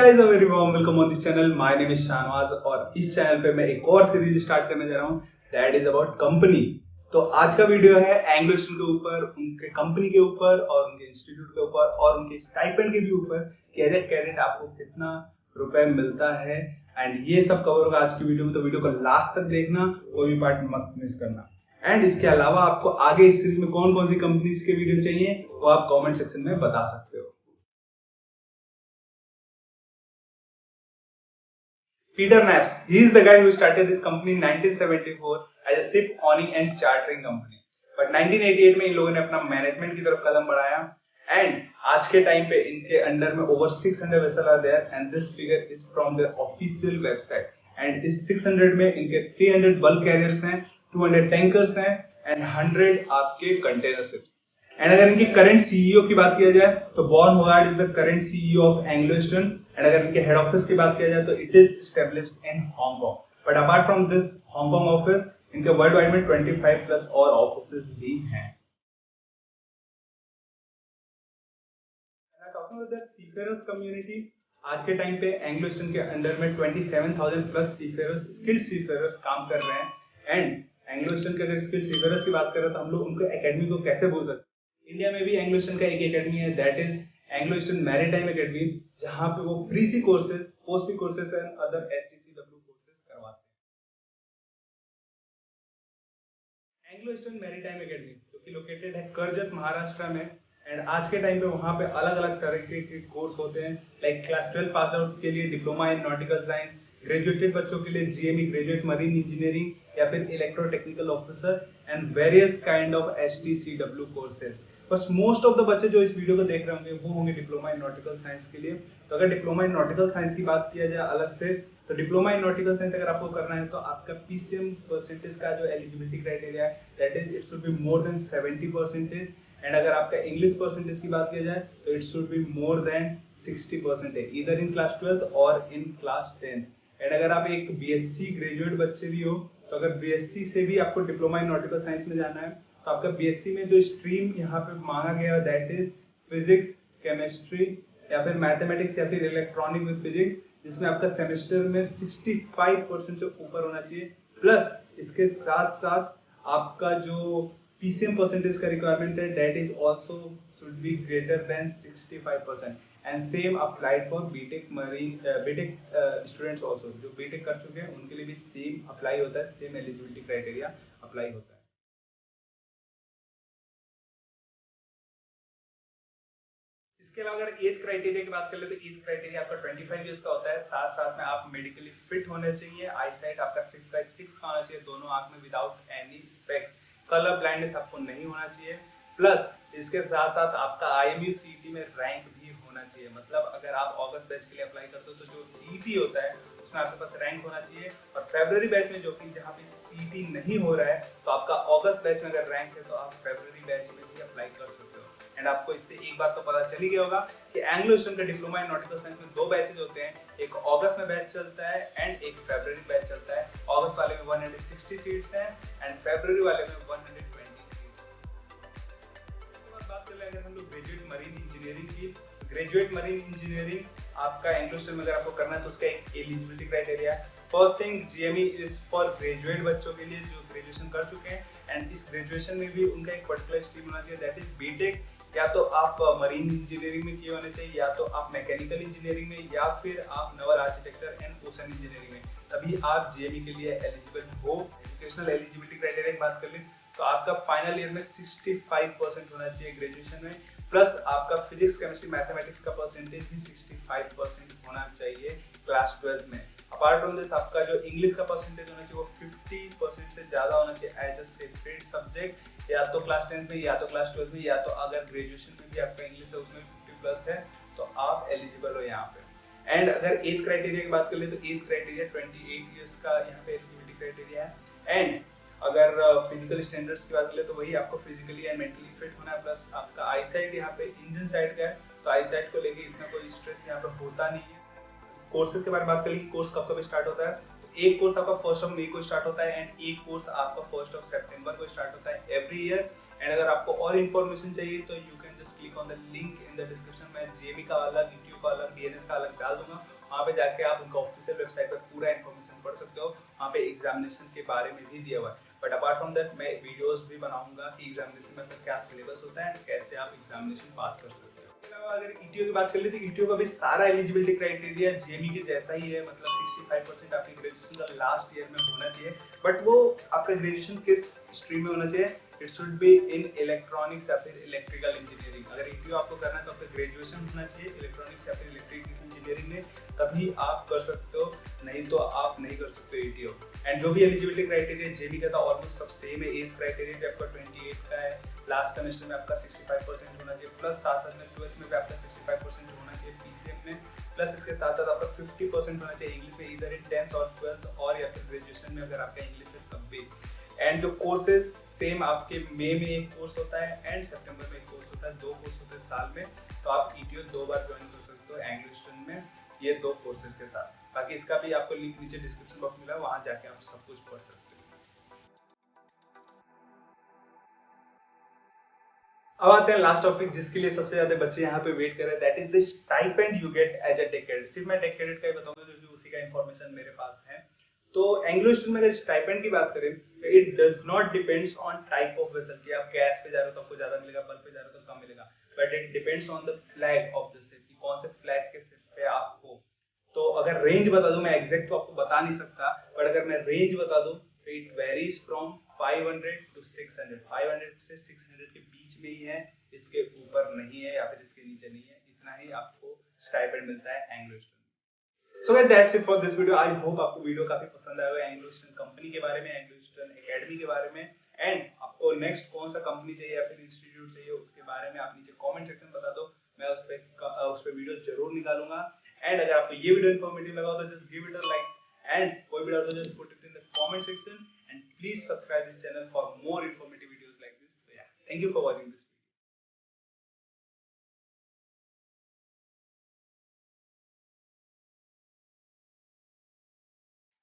guys, a very warm welcome on this channel. My name is Shahnawaz और इस channel पे मैं एक और सीरीज स्टार्ट करने जा रहा हूँ दैट इज अबाउट कंपनी। तो आज का वीडियो है एंग्लो स्टूडेंट के ऊपर, उनके कंपनी के ऊपर और उनके इंस्टीट्यूट के ऊपर और उनके स्टाइपेंड के भी ऊपर कि एज ए कैडेट आपको कितना रुपए मिलता है एंड ये सब कवर होगा आज की वीडियो में। तो वीडियो को लास्ट तक देखना, कोई भी पार्ट मत मिस करना। एंड इसके अलावा आपको आगे इस सीरीज में कौन कौन सी कंपनीज के वीडियो चाहिए वो आप कमेंट सेक्शन में बता सकते हो। Peter Nash, he is the guy who started this company in 1974 as a ship owning and chartering company. But 1988 में इन लोगों ने अपना मैनेजमेंट की तरफ कदम बढ़ाया एंड आज के टाइम पे इनके अंडर में over 600 vessel are there and this figure is from their official website. And इस 600 में इनके 300 बल्क कैरियर्स हैं, 200 टैंकर्स हैं एंड 100 आपके कंटेनर शिप्स। एंड अगर इनकी करंट सीईओ की बात किया जाए तो Bjorn Hojgaard is the current CEO of Anglo Eastern. And अगर इनके हेड ऑफिस की बात किया जाए तो it is established in Hong Kong. But apart from this Hong Kong office इनके वर्ल्ड वाइड में 25 प्लस और ऑफिसेस भी हैं। Talking about the seafarers community, आज के टाइम पे एंग्लो ईस्टर्न के अंडर में 27,000 प्लस सीफेयरर्स, स्किल्ड सीफेयरर्स काम कर रहे हैं। एंड एंग्लो ईस्टर्न के अगर स्किल्ड सीफेयरर्स की बात करें तो हम लोग उनको एकेडमी को कैसे भूल सकते हैं। इंडिया में भी एंग्लो ईस्टर्न का एक एकेडमी है that is Anglo Eastern maritime academy, जहां पे वो pre sea courses, post sea courses and other STCW courses करवाते हैं। एंग्लो ईस्टर्न मैरीटाइम एकेडमी जो कि लोकेटेड है कर्जत महाराष्ट्र में। एंड आज के टाइम पे वहां पे अलग अलग तरह के कोर्स होते हैं लाइक क्लास 12 पास आउट के लिए diploma in nautical science, graduated बच्चों के लिए जीएमई ग्रेजुएट मरीन इंजीनियरिंग या फिर electro technical officer and various kind of एसटीसीडब्ल्यू courses. बस मोस्ट ऑफ द बच्चे जो इस वीडियो को देख रहे होंगे वो होंगे डिप्लोमा इन नॉटिकल साइंस के लिए। तो अगर डिप्लोमा इन नॉटिकल साइंस की बात किया जाए अलग से तो डिप्लोमा इन नॉटिकल साइंस अगर आपको करना है तो आपका पीसीएम परसेंटेज का जो एलिजिबिलिटी क्राइटेरिया है that is it should be more than 70%। And अगर आपका इंग्लिश परसेंटेज की बात किया जाए तो it should be more than 60% इधर इन क्लास 12th और इन क्लास 10th। एंड अगर आप एक बीएससी ग्रेजुएट बच्चे भी हो तो अगर बीएससी से भी आपको डिप्लोमा इन नॉटिकल साइंस में जाना है तो आपका बीएससी में जो स्ट्रीम यहाँ पे मांगा गया है दैट इज फिजिक्स, केमिस्ट्री या फिर मैथमेटिक्स या फिर इलेक्ट्रॉनिक विद फिजिक्स, जिसमें आपका सेमेस्टर में 65% से ऊपर होना चाहिए। प्लस इसके साथ साथ आपका जो पीसीएम परसेंटेज का रिक्वायरमेंट है that is also should be greater than 65%। And same applied for BTech marine BTech students also, जो बीटेक कर चुके हैं उनके लिए भी सेम अप्लाई होता है, सेम एलिजिबिलिटी क्राइटेरिया अप्लाई होता है। इसके अलावा अगर एज क्राइटेरिया की बात कर ले तो एज क्राइटेरिया आपका 25 इयर्स का होता है। साथ साथ में आप मेडिकली फिट होने चाहिए, आई साइट आपका 6/6 का होना चाहिए दोनों आंख में without any specs, colour blindness आपको नहीं होना चाहिए। प्लस इसके साथ साथ आपका आईएमयू सीईटी में रैंक भी होना चाहिए। मतलब अगर आप अगस्त बैच के लिए अप्लाई करते हो तो जो सीईटी होता है उसमें आपके पास रैंक होना चाहिए। और फरवरी बैच में जो कि जहाँ पे सीईटी नहीं हो रहा है तो आपका अगस्त बैच में अगर रैंक है तो आप फरवरी बैच में भी अप्लाई कर सकते हो। एंड आपको इससे एक बात तो पता चल ही गया होगा कि एंग्लो ईस्टर्न का डिप्लोमा इन नॉटिकल साइंस में 2 बैचेज होते हैं, एक अगस्त में बैच चलता है एंड एक फरवरी बैच चलता है। अगस्त वाले में 160 सीट्स हैं एंड फरवरी वाले में 120 सीट्स। बात कर ले अगर हम लोग ग्रेजुएट मरीन इंजीनियरिंग की, ग्रेजुएट मरीन इंजीनियरिंग आपका एंग्लो ईस्टर्न में अगर आपको करना है तो उसका एक एलिजिबिलिटी क्राइटेरिया है। First thing, GME is for graduate बच्चों के लिए जो ग्रेजुएशन कर चुके हैं एंड इस ग्रेजुएशन में भी उनका एक पर्टिकुलर स्ट्रीम होना चाहिए दैट इज बीटेक, या तो आप मरीन इंजीनियरिंग में किए होने चाहिए या तो आप मैकेनिकल इंजीनियरिंग में या फिर आप Naval architecture and ocean engineering में, तभी आप जीएमई के लिए एलिजिबल हो। एजुकेशनल एलिजिबिलिटी क्राइटेरिया की बात कर लें तो आपका फाइनल ईयर में 65% होना चाहिए ग्रेजुएशन में, प्लस आपका फिजिक्स केमिस्ट्री मैथमेटिक्स का परसेंटेज भी 65% होना चाहिए क्लास 12 में। अपार्ट फ्रॉम दिस आपका जो इंग्लिश का परसेंटेज होना चाहिए वो 50% से ज्यादा होना चाहिए एज अ सेपरेट सब्जेक्ट, या तो क्लास 10 में या तो क्लास 12 में, या तो अगर ग्रेजुएशन में भी आपका इंग्लिश है उसमें 50 प्लस है तो आप एलिजिबल हो यहाँ पे। एंड अगर एज क्राइटेरिया की बात कर ले तो एज क्राइटेरिया 28 इयर्स का यहाँ पे एलिजिबिलिटी क्राइटेरिया है। एंड अगर फिजिकल स्टैंडर्ड्स की बात करें तो वही आपको फिजिकली एंड मेंटली फिट होना है। प्लस आपका आई साइट यहाँ पे इंजन साइड का है तो आई साइट को लेके इतना कोई स्ट्रेस यहाँ पे होता नहीं है। कोर्सेज के बारे में बात करें, कोर्स कब कब स्टार्ट होता है, एक कोर्स आपका 1 मई को स्टार्ट होता है एंड एक कोर्स आपका 1 सितंबर को स्टार्ट होता है एवरी ईयर। एंड अगर आपको और इन्फॉर्मेशन चाहिए तो you can just click on the link in the description. मैं जीएमई का अलग, यूट्यूब का अलग, डीएनएस का अलग डाल दूंगा, वहाँ पे जाके आप उनका ऑफिशियल वेबसाइट पर पूरा इन्फॉर्मेशन पढ़ सकते हो। वहाँ पे एग्जामिनेशन के बारे में भी दिया हुआ है। बट अपार्ट फ्रॉम दैट मैं वीडियोस भी बनाऊंगा कि एग्जामिनेशन में क्या सिलेबस होता है, कैसे आप एग्जामिनेशन पास कर सकते हो। इसके अलावा अगर ईटीओ की बात कर लेते हैं, ईटीओ का भी सारा एलिजिबिलिटी क्राइटेरिया जेईई के जैसा ही है, मतलब 65% आपकी ग्रेजुएशन का लास्ट ईयर में होना चाहिए। बट वो आपका ग्रेजुएशन किस स्ट्रीम में होना चाहिए, it should be in electronics या फिर इलेक्ट्रिकल इंजीनियरिंग। अगर ईटीओ आपको करना है तो आपका ग्रेजुएशन होना चाहिए इलेक्ट्रॉनिक्स या फिर इलेक्ट्रिकल इंजीनियरिंग में, तभी आप कर सकते हो, नहीं तो आप नहीं कर सकते ईटीओ। एंड जो भी एलिजिबिलिटी क्राइटेरिया जेईई का था ऑलमोस्ट सब सेम है। एज क्राइटेरिया भी आपका 28 का है, लास्ट सेमेस्टर में आपका 65% होना चाहिए, प्लस साथ साथ में 12th में भी आपका 65% होना चाहिए पीसीएम में, प्लस इसके साथ साथ आपका 50% होना चाहिए इंग्लिश में, इधर इन 10th और 12th और या फिर ग्रेजुएशन में अगर आपका इंग्लिश है तब भी। एंड जो कोर्सेज सेम आपके मई में एक कोर्स होता है एंड सितंबर में एक कोर्स होता है, 2 कोर्स होते हैं साल में, तो आप ईटीओ 2 बार ज्वाइन कर सकते हो एंग्लो ईस्टर्न में ये 2 कोर्सेज के साथ। बाकी इसका भी आपको लिंक नीचे डिस्क्रिप्शन बॉक्स मिला है, वहां जाके आप सब कुछ पढ़ सकते हो। अब आते हैं लास्ट टॉपिक जिसके लिए सबसे ज्यादा बच्चे यहाँ पे वेट कर रहे हैं, that is the stipend you get as a tech cadet. सिर्फ मैं टेक कैडेट का ही बताऊंगा क्योंकि उसी का इन्फॉर्मेशन मेरे पास है। तो एंग्लो ईस्टर्न में अगर स्टाइपेंड की बात करें तो it does not depends on type of vessel कि आप गैस पे जा रहे हो तो आपको ज्यादा मिलेगा, बल्ब पे जा रहे हो तो कम मिलेगा, but it depends on the flag of the ship कि कौन से फ्लैग के शिप पे आप हो। तो अगर रेंज बता दूं, मैं एग्जैक्ट तो आपको बता नहीं सकता, बट अगर मैं रेंज बता दूं तो इट वेरीज फ्रॉम 500 टू 600, 500 से 600 के बीच में ही है, इसके ऊपर नहीं है या फिर इसके नीचे नहीं है, इतना ही आपको स्टाइपेंड मिलता है Anglo eastern. So guys that's it for this video. I hope आपको वीडियो काफी पसंद आया होगा एंग्लो ईस्टर्न कंपनी के बारे में, एंग्लो ईस्टर्न एकेडमी के बारे में, एंड आपको नेक्स्ट कौन सा कंपनी चाहिए या फिर इंस्टीट्यूट चाहिए उसके बारे में आप नीचे कमेंट सेक्शन में बता दो, मैं उस पे वीडियो जरूर निकालूंगा। एंड अगर आपको ये वीडियो इन्फॉर्मेटिव लगा हो तो just give it a like, and कोई भी डाउट हो just put it in the comment section.